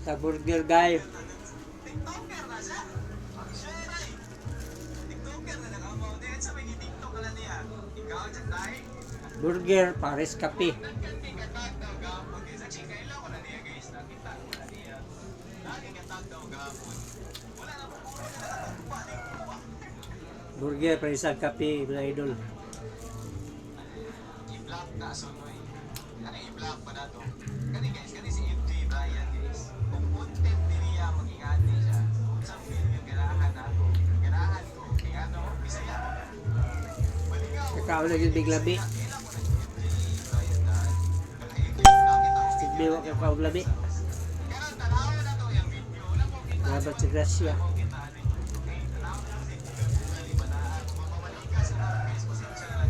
Sa burger guy. TikToker na siya. Share ay. TikToker na nakamaw din sa may TikTok na niya. Ikaw dyan tayo. Burger, pares kape. Nagkatag daw gapon. Sa chikailan ko na niya guys. Nakita ko na niya. Nagkatag daw gapon. Wala na po puro na balik ko. Burger, pares kape, mga idol. I-block na sunoy. Kani i-block pa na to. Kani guys, kani si MJ Brian guys. Kung content din niya mag-ingani siya. Kung sa video ganahan ako. Ganahan ko. Kaya ano, Bisaya. Baligaw. Kakao na yung biglabi. Kailan ko na si MJ Brian dahil. Sigbiwa kakao labi. Karon tanaw na to yung video. Wala mo kita. Dapat si Gracia.